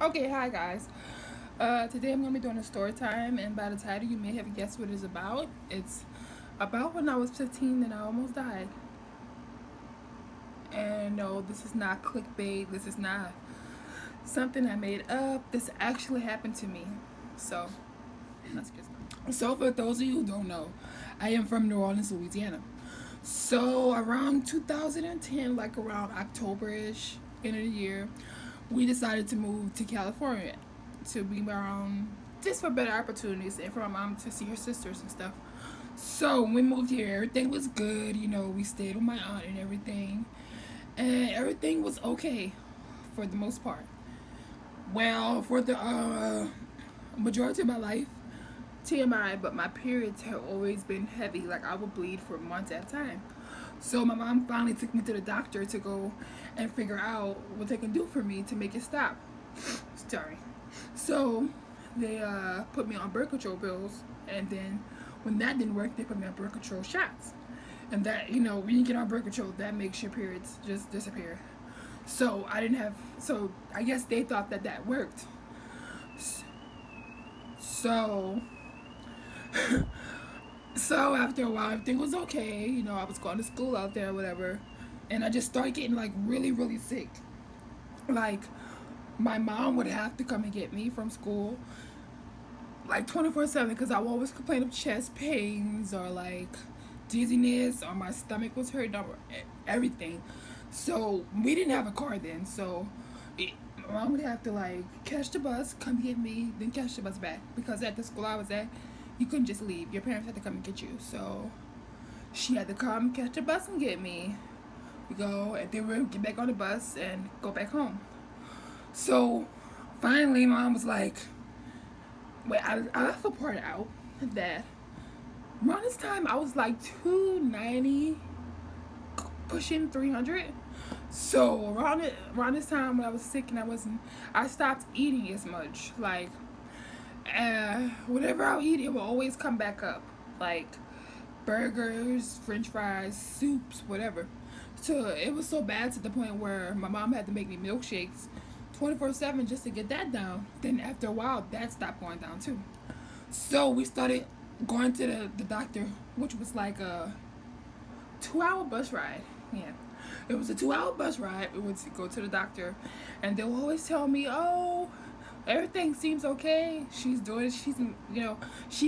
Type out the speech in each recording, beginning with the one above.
Okay, hi guys. Today I'm gonna be doing a story time, and by the title, you may have guessed what it's about. It's about when I was 15 and I almost died. And no, this is not clickbait. This is not something I made up. This actually happened to me. So let's get started. So for those of you who don't know, I am from New Orleans, Louisiana. So around 2010, like around October-ish, end of the year, we decided to move to California to be around just for better opportunities and for my mom to see her sisters and stuff. So when we moved here, everything was good. We stayed with my aunt and everything, and everything was okay for the most part. Well, for the majority of my life, TMI, but my periods have always been heavy. Like I would bleed for months at a time. So my mom finally took me to the doctor to go and figure out what they can do for me to make it stop. Sorry. So they put me on birth control pills, and then when that didn't work, they put me on birth control shots. And that, when you get on birth control, that makes your periods just disappear. So I didn't have. So I guess they thought that that worked. So so after a while, everything was okay. I was going to school out there, whatever, and I just started getting like really, really sick. Like my mom would have to come and get me from school like 24/7 because I would always complain of chest pains or like dizziness or my stomach was hurting or everything. So we didn't have a car then, so my mom would have to like catch the bus, come get me, then catch the bus back because at the school I was at, you couldn't just leave. Your parents had to come and get you. So she had to come catch the bus and get me. We go and then we get back on the bus and go back home. So finally, mom was like, wait, I left the part out that around this time I was like 290, pushing 300. So around this time when I was sick and I stopped eating as much. Like, whatever I eat, it will always come back up. Like burgers, French fries, soups, whatever. So it was so bad to the point where my mom had to make me milkshakes 24/7 just to get that down. Then after a while, that stopped going down too. So we started going to the doctor, which was like a 2 hour bus ride. Yeah. It was a 2 hour bus ride. We would go to the doctor, and they'll always tell me, oh, everything seems okay. She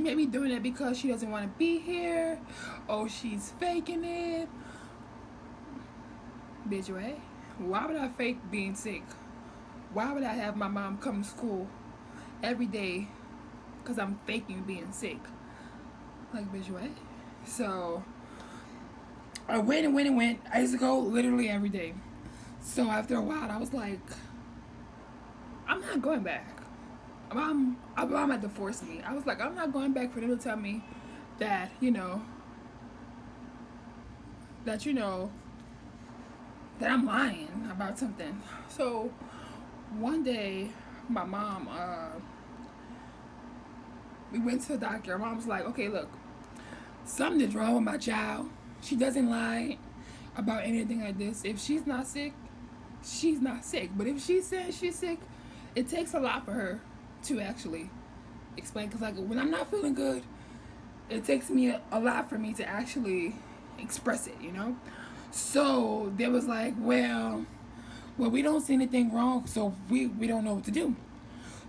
may be doing it because she doesn't want to be here. Oh, she's faking it. Bitch, right? Why would I fake being sick? Why would I have my mom come to school every day because I'm faking being sick? Like, bitch, what? So I went and went and went. I used to go literally every day. So after a while, I was like, I'm not going back. Mom had to force me. I was like, I'm not going back for them to tell me that, that, that I'm lying about something. So one day, my mom, we went to the doctor. Mom was like, okay, look, something is wrong with my child. She doesn't lie about anything like this. If she's not sick, she's not sick. But if she says she's sick, it takes a lot for her to actually explain. Because, like, when I'm not feeling good, it takes me a lot for me to actually express it. So there was like, well, we don't see anything wrong, so we don't know what to do.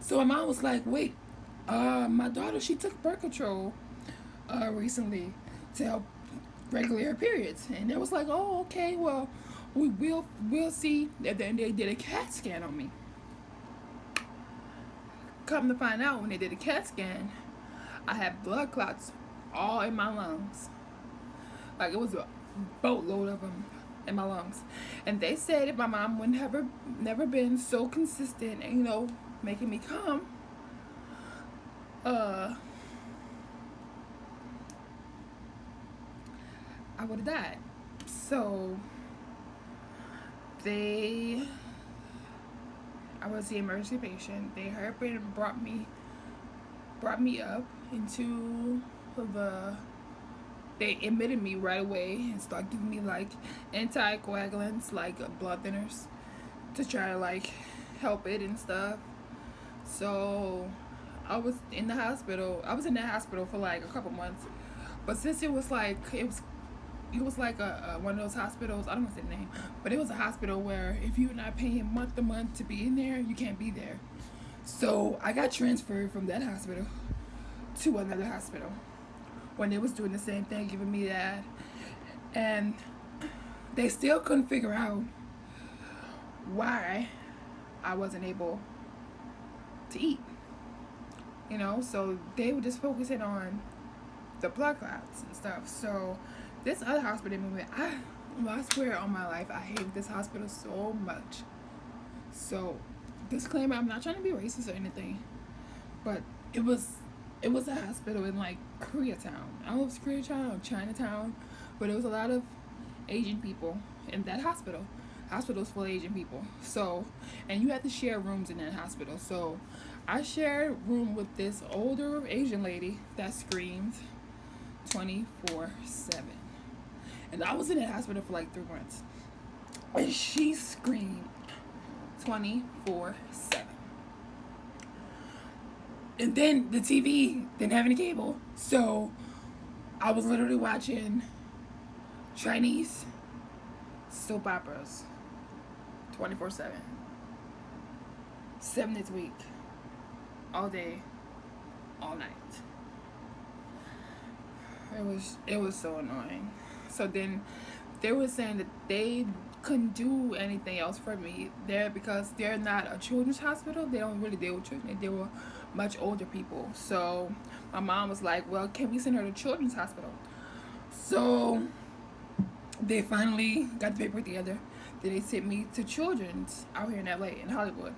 So my mom was like, wait, my daughter, she took birth control recently to help regulate her periods, and it was like, oh, okay, well, we'll see. And then they did a CAT scan on me. Come to find out, when they did a CAT scan, I had blood clots all in my lungs. Like it was a boatload of them in my lungs. And they said if my mom would never been so consistent and making me come, uh, I would have died. So they, I was the emergency patient. They hurried and brought me up into the. They admitted me right away and started giving me like anticoagulants, like blood thinners, to try to like help it and stuff. So I was in the hospital. I was in that hospital for like a couple months. But since it was like a one of those hospitals. I don't know the name, but it was a hospital where if you're not paying month to month to be in there, you can't be there. So I got transferred from that hospital to another hospital when they was doing the same thing, giving me that, and they still couldn't figure out why I wasn't able to eat. So they were just focusing on the blood clots and stuff. So this other hospital movement, I swear on my life, I hate this hospital so much. So, disclaimer: I'm not trying to be racist or anything, but it was a hospital in like Koreatown. I don't know if it's Koreatown or Chinatown, but it was a lot of Asian people in that hospital. Hospitals full of Asian people. So, and you had to share rooms in that hospital. So, I shared a room with this older Asian lady that screamed 24/7. And I was in that hospital for like 3 months. And she screamed 24/7. And then the TV didn't have any cable. So I was literally watching Chinese soap operas 24/7. 7 days a week. All day, all night. It was so annoying. So then they were saying that they couldn't do anything else for me there because they're not a children's hospital. They don't really deal with children. They deal with much older people. So my mom was like, well, can we send her to children's hospital? So they finally got the paper together. Then they sent me to children's out here in LA, in Hollywood.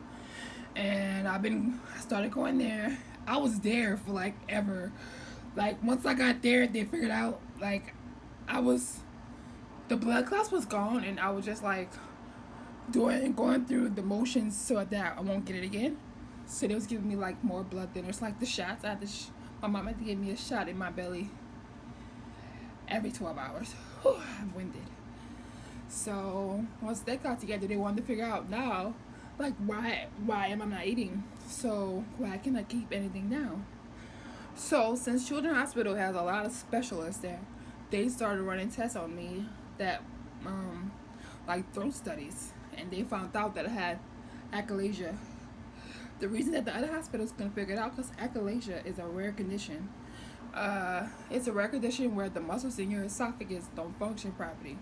And I started going there. I was there for like ever. Like once I got there, they figured out like the blood clots was gone, and I was just like going through the motions so that I won't get it again. So they was giving me like more blood thinners, like the shots. My mom had to give me a shot in my belly every 12 hours. Whew, I'm winded. So once they got together, they wanted to figure out now, like why am I not eating? So why can't I keep anything down? So since Children's Hospital has a lot of specialists there, they started running tests on me that like throat studies, and they found out that I had achalasia. The reason that the other hospitals couldn't figure it out because achalasia is a rare condition. It's a rare condition where the muscles in your esophagus don't function properly.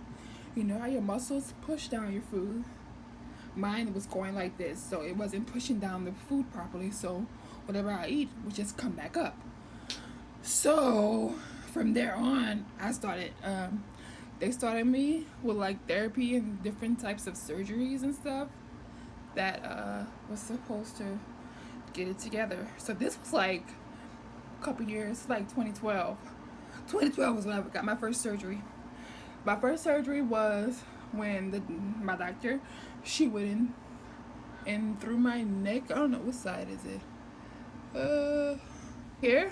You know how your muscles push down your food? Mine was going like this, so it wasn't pushing down the food properly, so whatever I eat would just come back up. So from there on, they started me with like therapy and different types of surgeries and stuff that was supposed to get it together. So this was like a couple years, like 2012. 2012 was when I got my first surgery. My first surgery was when my doctor, she went in through my neck. I don't know what side is it. Here.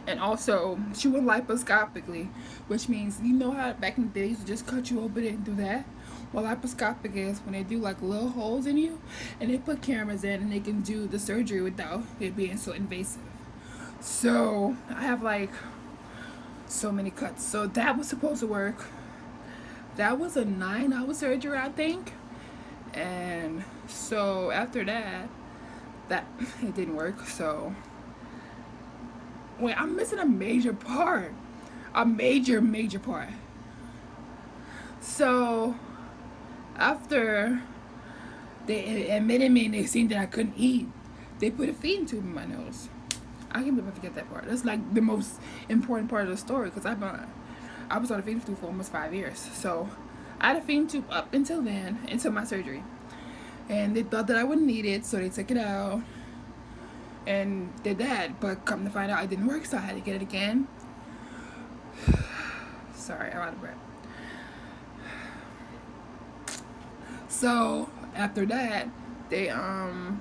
And also, she went laparoscopically, which means, you know how back in the days you just cut you open and do that? Well, laparoscopic is when they do like little holes in you, and they put cameras in and they can do the surgery without it being so invasive. So, I have like so many cuts. So that was supposed to work. That was a 9-hour surgery, I think. And so after that it didn't work. So wait, I'm missing a major part. A major part. So after they admitted me and they seen that I couldn't eat, they put a feeding tube in my nose. I can't believe I forget that part. That's like the most important part of the story because I was on a feeding tube for almost 5 years. So I had a feeding tube up until then, until my surgery. And they thought that I wouldn't need it, so they took it out and did that. But come to find out, it didn't work, so I had to get it again. Sorry, I'm out of breath. So after that, I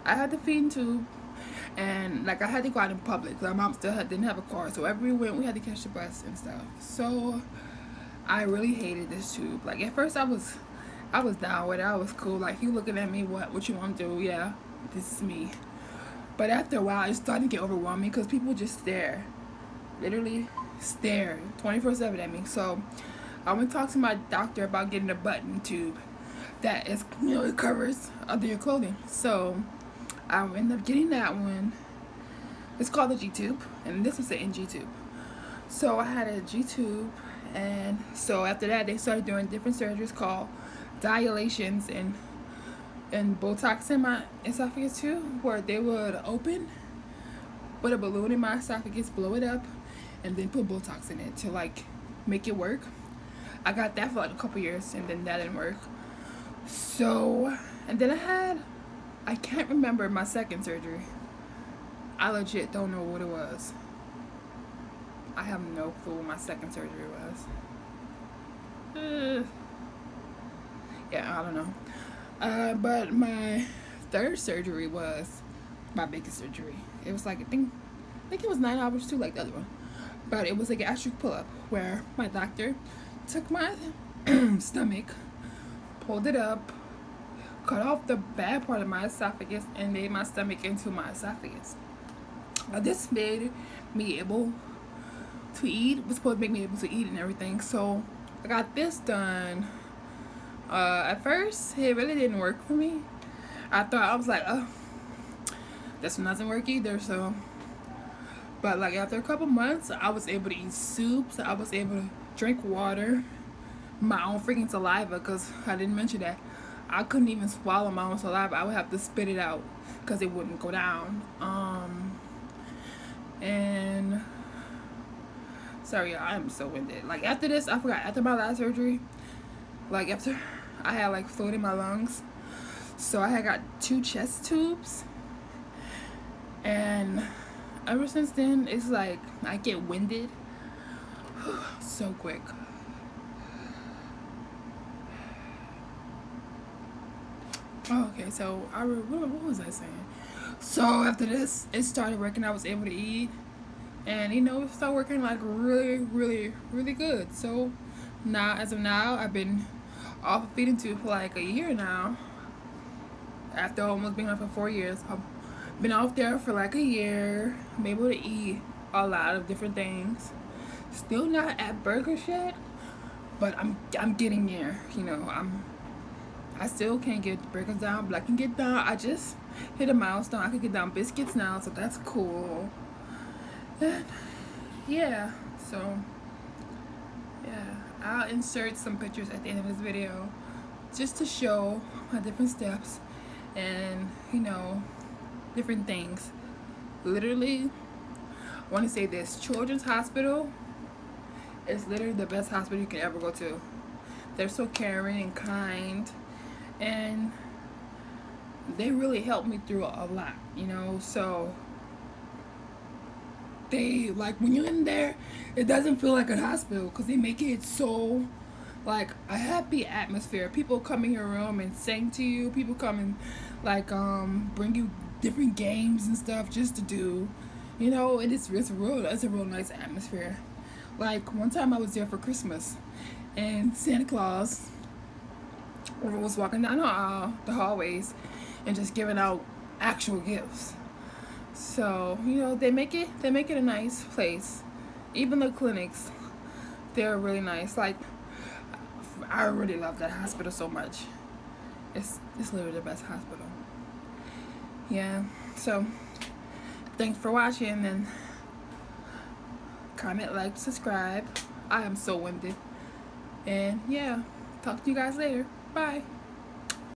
had the feeding tube. And like I had to go out in public because my mom still didn't have a car, so everywhere we had to catch the bus and stuff. So I really hated this tube. Like at first I was down with it. I was cool. Like, you looking at me, what you want to do? Yeah. this is me. But after a while, it started to get overwhelming because people just stare, literally stare 24/7 at me. So I went to talk to my doctor about getting a button tube that is, it covers under your clothing. So I ended up getting that one. It's called the G tube, and this was the NG tube. So I had a G tube, and so after that, they started doing different surgeries called dilations and Botox in my esophagus too, where they would put a balloon in my esophagus, blow it up, and then put Botox in it to like make it work. I got that for like a couple years, and then that didn't work. So, and then I can't remember my second surgery. I legit don't know what it was. I have no clue what my second surgery was. Yeah, I don't know. But my third surgery was my biggest surgery. It was like, I think it was 9 hours too, like the other one. But it was a gastric pull-up where my doctor took my stomach, pulled it up, cut off the bad part of my esophagus, and made my stomach into my esophagus. This made me able to eat. It was supposed to make me able to eat and everything. So I got this done. At first, it really didn't work for me. I was like, oh, this one doesn't work either. So, but like after a couple months, I was able to eat soups. I was able to drink water, my own freaking saliva, because I didn't mention that I couldn't even swallow my own saliva. I would have to spit it out because it wouldn't go down. And sorry, I'm so winded. Like after this, I forgot. After my last surgery, like after I had like fluid in my lungs, so I had got 2 chest tubes, and ever since then, it's like I get winded so quick. Okay, so what was I saying? So after this, it started working. I was able to eat, and it started working like really, really, really good. So now, as of now, I've been off a feeding tube for like a year now. After almost being off for 4 years, I've been off there for like a year. I'm able to eat a lot of different things. Still not at burgers yet, but I'm getting there. I still can't get the burgers down, but I can get down. I just hit a milestone. I can get down biscuits now, so that's cool. And yeah, so yeah, I'll insert some pictures at the end of this video just to show my different steps and different things. Literally, I want to say this: Children's Hospital is literally the best hospital you can ever go to. They're so caring and kind, and they really helped me through a lot, so they, like, when you're in there, it doesn't feel like a hospital because they make it so like a happy atmosphere. People come in your room and sing to you. People come and like bring you different games and stuff just to do, it's a real nice atmosphere. Like one time I was there for Christmas, and Santa Claus was walking down the hallways and just giving out actual gifts. So they make it a nice place. Even the clinics, they're really nice. Like I really love that hospital so much. It's literally the best hospital. Yeah. So thanks for watching, and comment, like, subscribe. I am so winded. And yeah, talk to you guys later. Bye.